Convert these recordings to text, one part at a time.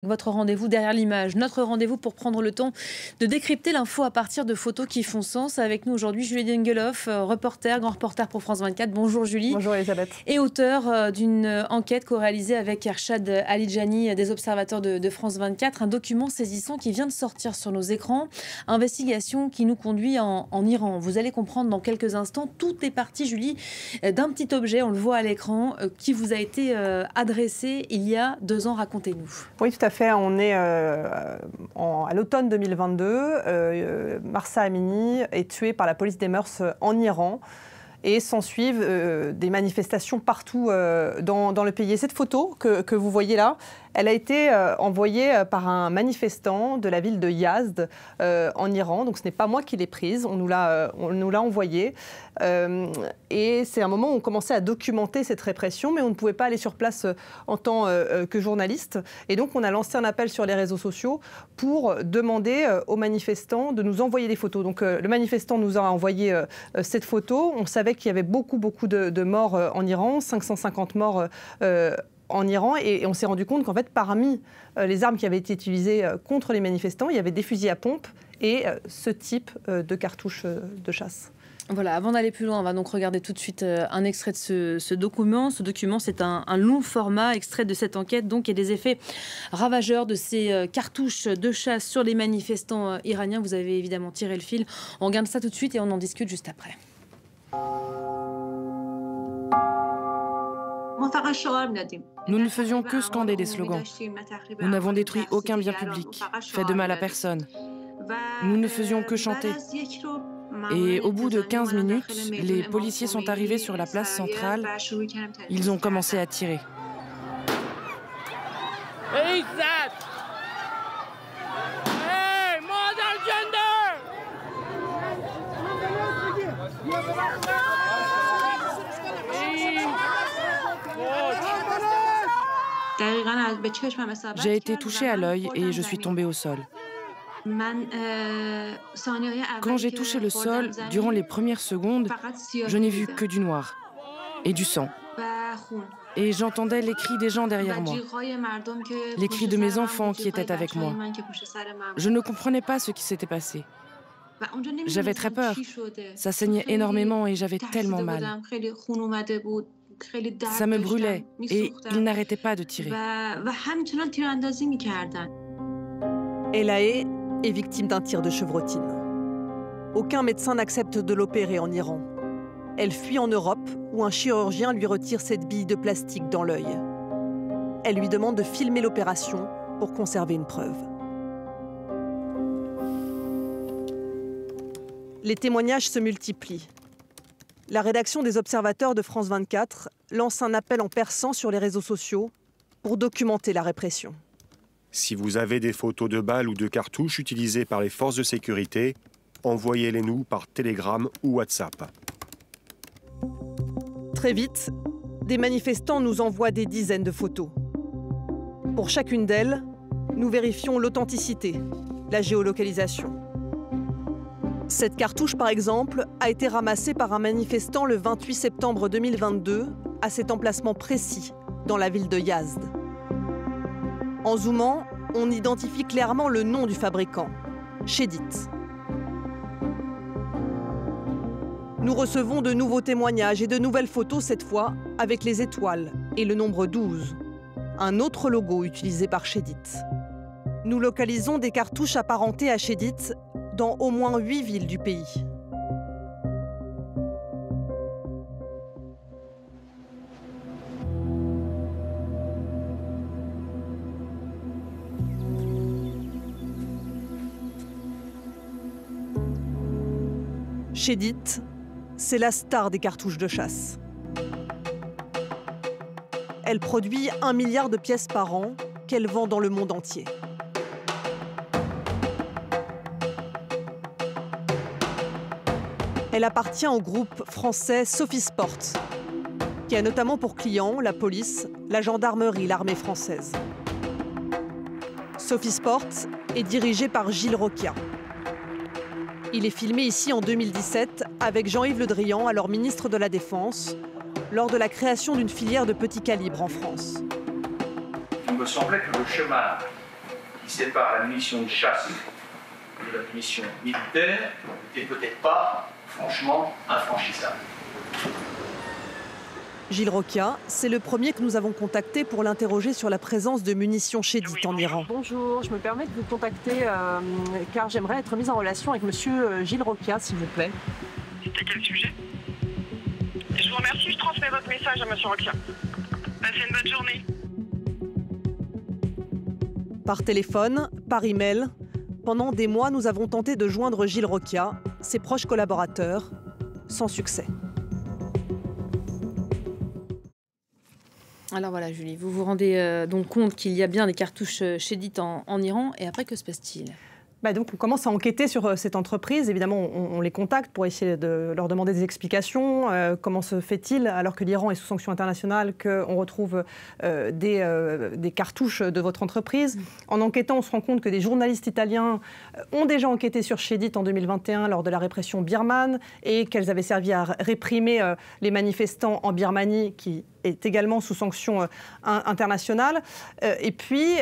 Votre rendez-vous derrière l'image, notre rendez-vous pour prendre le temps de décrypter l'info à partir de photos qui font sens. Avec nous aujourd'hui, Julie Dingelhoff, reporter, grand reporter pour France 24. Bonjour Julie. Bonjour Elisabeth. Et auteur d'une enquête co-réalisée avec Ershad Alidjani des observateurs de France 24. Un document saisissant qui vient de sortir sur nos écrans. Investigation qui nous conduit en Iran. Vous allez comprendre dans quelques instants. Tout est parti, Julie, d'un petit objet, on le voit à l'écran, qui vous a été adressé il y a 2 ans. Racontez-nous. Oui, tout à fait. On est à l'automne 2022. Mahsa Amini est tué par la police des mœurs en Iran. Et s'ensuivent des manifestations partout dans le pays. Et cette photo que vous voyez là, elle a été envoyée par un manifestant de la ville de Yazd en Iran. Donc ce n'est pas moi qui l'ai prise, on nous l'a envoyée. Et c'est un moment où on commençait à documenter cette répression, mais on ne pouvait pas aller sur place en tant que journaliste. Et donc on a lancé un appel sur les réseaux sociaux pour demander aux manifestants de nous envoyer des photos. Donc le manifestant nous a envoyé cette photo. On savait qu'il y avait beaucoup de morts en Iran, 550 morts en Iran, et on s'est rendu compte qu'en fait, parmi les armes qui avaient été utilisées contre les manifestants, il y avait des fusils à pompe et ce type de cartouches de chasse. Voilà, avant d'aller plus loin, on va donc regarder tout de suite un extrait de ce document. Ce document, c'est un long format, extrait de cette enquête, donc, et des effets ravageurs de ces cartouches de chasse sur les manifestants iraniens. Vous avez évidemment tiré le fil. On regarde ça tout de suite et on en discute juste après. Nous ne faisions que scander des slogans. Nous n'avons détruit aucun bien public, fait de mal à personne. Nous ne faisions que chanter. Et au bout de 15 minutes, les policiers sont arrivés sur la place centrale. Ils ont commencé à tirer. J'ai été touchée à l'œil et je suis tombée au sol. Quand j'ai touché le sol, durant les premières secondes, je n'ai vu que du noir et du sang. Et j'entendais les cris des gens derrière moi, les cris de mes enfants qui étaient avec moi. Je ne comprenais pas ce qui s'était passé. J'avais très peur. Ça saignait énormément et j'avais tellement mal. Ça me brûlait et ils n'arrêtaient pas de tirer. Elahe est victime d'un tir de chevrotine. Aucun médecin n'accepte de l'opérer en Iran. Elle fuit en Europe où un chirurgien lui retire cette bille de plastique dans l'œil. Elle lui demande de filmer l'opération pour conserver une preuve. Les témoignages se multiplient. La rédaction des Observateurs de France 24 lance un appel en persan sur les réseaux sociaux pour documenter la répression. Si vous avez des photos de balles ou de cartouches utilisées par les forces de sécurité, envoyez-les nous par Telegram ou WhatsApp. Très vite, des manifestants nous envoient des dizaines de photos. Pour chacune d'elles, nous vérifions l'authenticité, la géolocalisation. Cette cartouche, par exemple, a été ramassée par un manifestant le 28 septembre 2022 à cet emplacement précis, dans la ville de Yazd. En zoomant, on identifie clairement le nom du fabricant, Shedit. Nous recevons de nouveaux témoignages et de nouvelles photos cette fois avec les étoiles et le nombre 12, un autre logo utilisé par Shedit. Nous localisons des cartouches apparentées à Shedit dans au moins 8 villes du pays. Shedit, c'est la star des cartouches de chasse. Elle produit 1 milliard de pièces par an qu'elle vend dans le monde entier. Elle appartient au groupe français Sophisport, qui a notamment pour clients la police, la gendarmerie, l'armée française. Sophisport est dirigé par Gilles Roquia. Il est filmé ici en 2017 avec Jean-Yves Le Drian, alors ministre de la Défense, lors de la création d'une filière de petit calibre en France. Il me semblait que le chemin qui sépare la munition de chasse de la munition militaire n'était peut-être pas, franchement, infranchissable. Gilles Roquia, c'est le premier que nous avons contacté pour l'interroger sur la présence de munitions chédites en Iran. Bonjour, je me permets de vous contacter car j'aimerais être mise en relation avec monsieur Gilles Roquia, s'il vous plaît. C'était quel sujet? Je vous remercie, je transmets votre message à monsieur Roquia. Passez une bonne journée. Par téléphone, par email, pendant des mois, nous avons tenté de joindre Gilles Roquia, ses proches collaborateurs, sans succès. Alors voilà, Julie, vous vous rendez donc compte qu'il y a bien des cartouches chédites en Iran, et après, que se passe-t-il ? Donc on commence à enquêter sur cette entreprise. Évidemment, on les contacte pour essayer de leur demander des explications. Comment se fait-il, alors que l'Iran est sous sanction internationale, qu'on retrouve des cartouches de votre entreprise? En enquêtant, on se rend compte que des journalistes italiens ont déjà enquêté sur Chédit en 2021 lors de la répression birmane et qu'elles avaient servi à réprimer les manifestants en Birmanie qui est également sous sanction internationale. Et puis,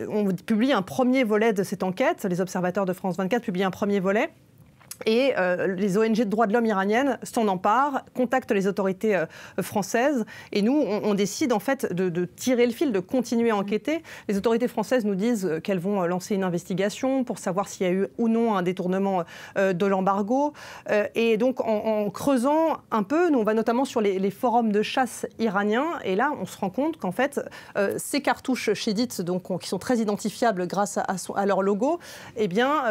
on publie un premier volet de cette enquête. Les observateurs de France 24 publient un premier volet. Et les ONG de droits de l'homme iraniennes s'en emparent, contactent les autorités françaises. Et nous, on décide en fait de tirer le fil, de continuer à enquêter. Les autorités françaises nous disent qu'elles vont lancer une investigation pour savoir s'il y a eu ou non un détournement de l'embargo. Et donc, en creusant un peu, nous, on va notamment sur les forums de chasse iraniens. Et là, on se rend compte qu'en fait, ces cartouches chédites, donc, qui sont très identifiables grâce à leur logo, eh bien,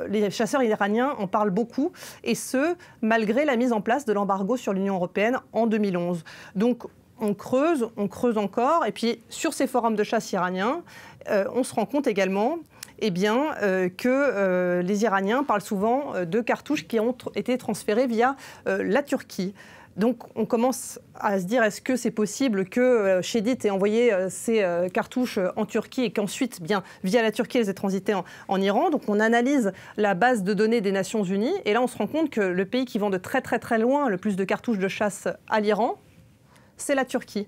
les chasseurs iraniens en parlent beaucoup, et ce, malgré la mise en place de l'embargo sur l'Union européenne en 2011. Donc, on creuse encore, et puis sur ces forums de chasse iraniens, on se rend compte également que les Iraniens parlent souvent de cartouches qui ont été transférées via la Turquie. Donc on commence à se dire, est-ce que c'est possible que Chédit ait envoyé ces cartouches en Turquie et qu'ensuite, via la Turquie, elles aient transité en Iran. Donc on analyse la base de données des Nations Unies et là on se rend compte que le pays qui vend de très très très loin le plus de cartouches de chasse à l'Iran, c'est la Turquie.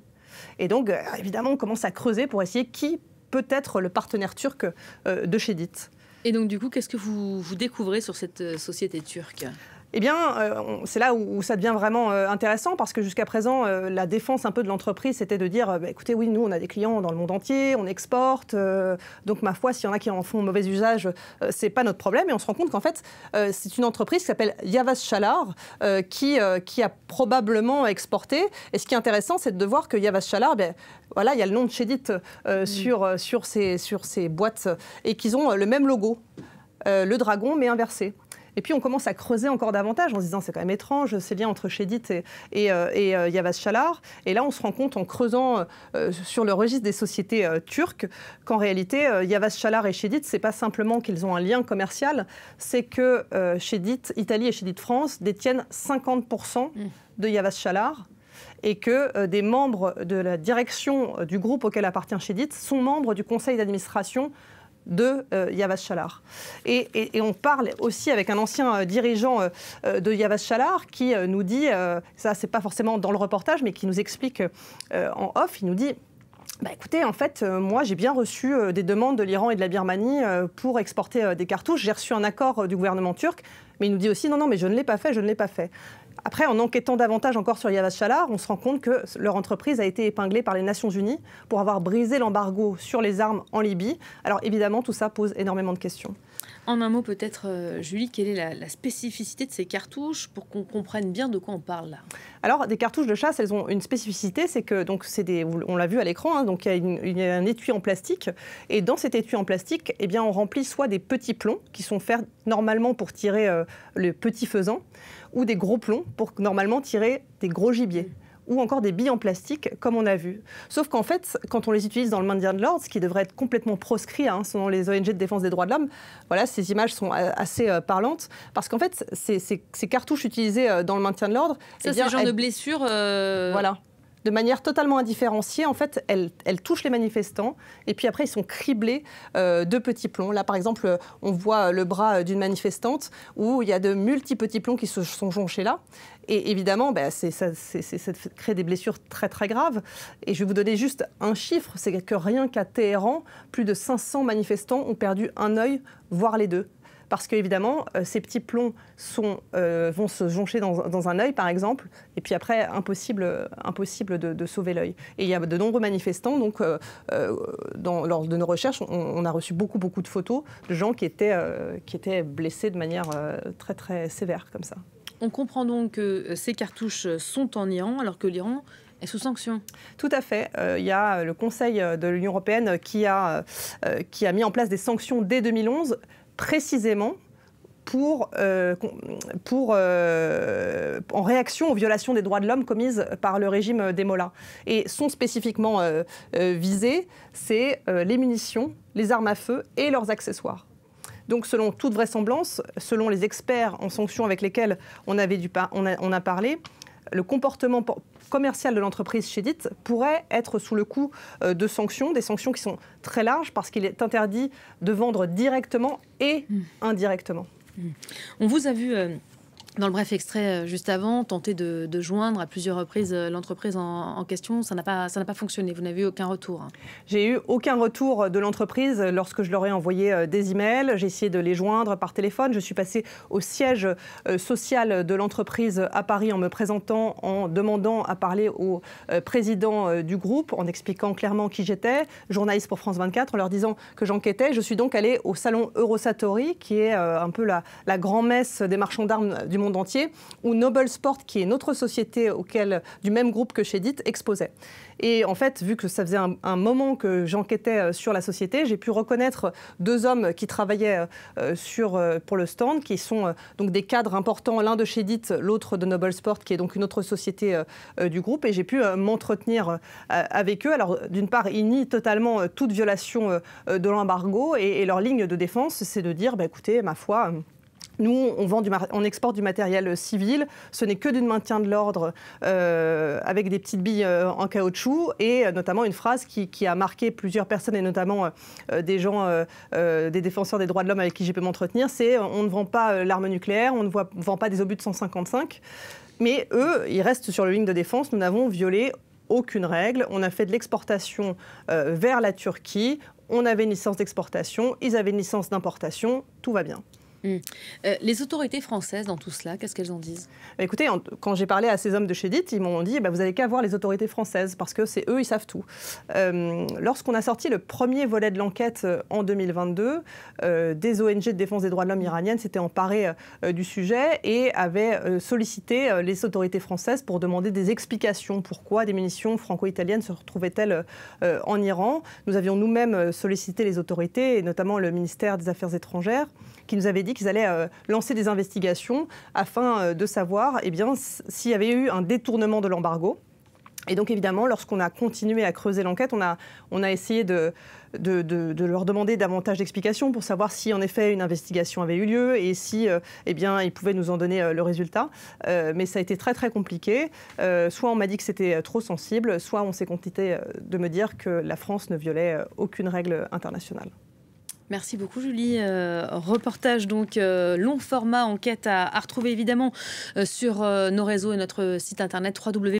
Et donc évidemment on commence à creuser pour essayer qui peut être le partenaire turc de Chédit. Et donc du coup, qu'est-ce que vous découvrez sur cette société turque ? Eh bien, c'est là où ça devient vraiment intéressant parce que jusqu'à présent, la défense un peu de l'entreprise, c'était de dire écoutez, oui, nous, on a des clients dans le monde entier, on exporte, donc ma foi, s'il y en a qui en font mauvais usage, c'est pas notre problème. Et on se rend compte qu'en fait, c'est une entreprise qui s'appelle Yavaz Shalar qui a probablement exporté. Et ce qui est intéressant, c'est de voir que Yavaz Shalar, voilà, il y a le nom de Chédit sur ces boîtes et qu'ils ont le même logo, le dragon, mais inversé. Et puis on commence à creuser encore davantage en se disant c'est quand même étrange ces liens entre Chédit et Yavaz Shalar. Et là on se rend compte en creusant sur le registre des sociétés turques qu'en réalité Yavaz Shalar et Chédit, c'est pas simplement qu'ils ont un lien commercial, c'est que Chédit Italie et Chédit France détiennent 50% de Yavaz Shalar. Et que des membres de la direction du groupe auquel appartient Chédit sont membres du conseil d'administration de Yavaz Shalar. Et on parle aussi avec un ancien dirigeant de Yavaz Shalar qui nous dit, ça c'est pas forcément dans le reportage, mais qui nous explique en off, il nous dit écoutez, en fait, moi j'ai bien reçu des demandes de l'Iran et de la Birmanie pour exporter des cartouches, j'ai reçu un accord du gouvernement turc, mais il nous dit aussi non, mais je ne l'ai pas fait. Après, en enquêtant davantage encore sur Yavaz Shalar, on se rend compte que leur entreprise a été épinglée par les Nations Unies pour avoir brisé l'embargo sur les armes en Libye. Alors évidemment, tout ça pose énormément de questions. En un mot peut-être, Julie, quelle est la spécificité de ces cartouches pour qu'on comprenne bien de quoi on parle là? Alors, des cartouches de chasse, elles ont une spécificité, c'est que, donc, on l'a vu à l'écran, donc il y a un étui en plastique, et dans cet étui en plastique, eh bien, on remplit soit des petits plombs, qui sont faits normalement pour tirer le petit faisan, ou des gros plombs pour normalement tirer des gros gibiers. Ou encore des billes en plastique, comme on a vu. Sauf qu'en fait, quand on les utilise dans le maintien de l'ordre, ce qui devrait être complètement proscrit, selon les ONG de défense des droits de l'homme, voilà, ces images sont assez parlantes, parce qu'en fait, ces cartouches utilisées dans le maintien de l'ordre... Ça, c'est le genre de blessure... Voilà. de manière totalement indifférenciée. En fait, elles touchent les manifestants et puis après, ils sont criblés de petits plombs. Là, par exemple, on voit le bras d'une manifestante où il y a de multiples petits plombs qui se sont jonchés là. Et évidemment, ça crée des blessures très très graves. Et je vais vous donner juste un chiffre, c'est que rien qu'à Téhéran, plus de 500 manifestants ont perdu un œil, voire les deux. Parce qu'évidemment, ces petits plombs vont se joncher dans un œil, par exemple, et puis après, impossible de sauver l'œil. Et il y a de nombreux manifestants, donc lors de nos recherches, on a reçu beaucoup de photos de gens qui étaient blessés de manière très très sévère, comme ça. On comprend donc que ces cartouches sont en Iran, alors que l'Iran est sous sanction. Tout à fait. Il y a le Conseil de l'Union européenne qui a mis en place des sanctions dès 2011, précisément en réaction aux violations des droits de l'homme commises par le régime des Mollahs. Et sont spécifiquement visées, c'est les munitions, les armes à feu et leurs accessoires. Donc, selon toute vraisemblance, selon les experts en sanctions avec lesquels on a parlé, le comportement commercial de l'entreprise Shedit pourrait être sous le coup de sanctions, des sanctions qui sont très larges parce qu'il est interdit de vendre directement et indirectement. On vous a vu dans le bref extrait juste avant tenter de joindre à plusieurs reprises l'entreprise en question. Ça n'a pas fonctionné. Vous n'avez eu aucun retour. J'ai eu aucun retour de l'entreprise lorsque je leur ai envoyé des emails. J'ai essayé de les joindre par téléphone. Je suis passée au siège social de l'entreprise à Paris en me présentant, en demandant à parler au président du groupe, en expliquant clairement qui j'étais, journaliste pour France 24, en leur disant que j'enquêtais. Je suis donc allée au salon Eurosatori, qui est un peu la grand-messe des marchands d'armes du monde entier, où Noble Sport, qui est une autre société du même groupe que Shedit, exposait. Et en fait, vu que ça faisait un moment que j'enquêtais sur la société, j'ai pu reconnaître deux hommes qui travaillaient pour le stand, qui sont donc des cadres importants, l'un de Shedit, l'autre de Noble Sport, qui est donc une autre société du groupe. Et j'ai pu m'entretenir avec eux. Alors, d'une part, ils nient totalement toute violation de l'embargo et leur ligne de défense, c'est de dire, écoutez, ma foi... Nous, on exporte du matériel civil, ce n'est que du maintien de l'ordre avec des petites billes en caoutchouc et notamment une phrase qui a marqué plusieurs personnes et notamment des gens, des défenseurs des droits de l'homme avec qui j'ai pu m'entretenir, c'est on ne vend pas l'arme nucléaire, on ne vend pas des obus de 155, mais eux, ils restent sur la ligne de défense, nous n'avons violé aucune règle, on a fait de l'exportation vers la Turquie, on avait une licence d'exportation, ils avaient une licence d'importation, tout va bien. Les autorités françaises dans tout cela, qu'est-ce qu'elles en disent ? Écoutez, quand j'ai parlé à ces hommes de Shedit, ils m'ont dit vous n'avez qu'à voir les autorités françaises parce que c'est eux, ils savent tout. Lorsqu'on a sorti le premier volet de l'enquête en 2022, des ONG de défense des droits de l'homme iraniennes s'étaient emparées du sujet et avaient sollicité les autorités françaises pour demander des explications. Pourquoi des munitions franco-italiennes se retrouvaient-elles en Iran ? Nous avions nous-mêmes sollicité les autorités, et notamment le ministère des Affaires étrangères, qui nous avait dit qu'ils allaient lancer des investigations afin de savoir s'il y avait eu un détournement de l'embargo. Et donc évidemment, lorsqu'on a continué à creuser l'enquête, on a essayé de leur demander davantage d'explications pour savoir si en effet une investigation avait eu lieu et si ils pouvaient nous en donner le résultat. Mais ça a été très très compliqué. Soit on m'a dit que c'était trop sensible, soit on s'est contenté de me dire que la France ne violait aucune règle internationale. Merci beaucoup Julie. Reportage donc long format, enquête à retrouver évidemment sur nos réseaux et notre site internet www.